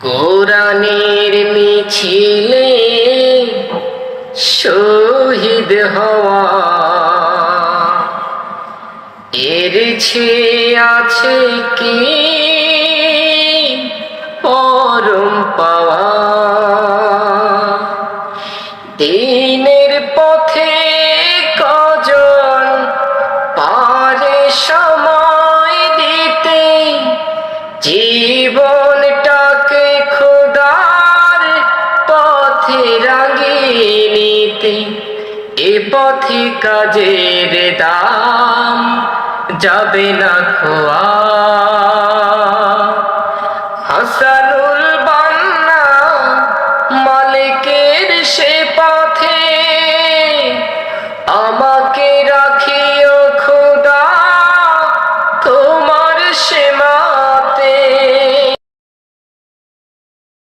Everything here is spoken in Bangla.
কোরআনের মিছিলে শহীদ হওয়া এর চেয়ে আছে কি পরম পাওয়া। দিনের পথে কজন পারে সময় দিতে, জীবনটাকে খোদার পথে রাঙিয়ে নিতে। এ পথে কাজের দাম যাবে না খোয়া। হাসানো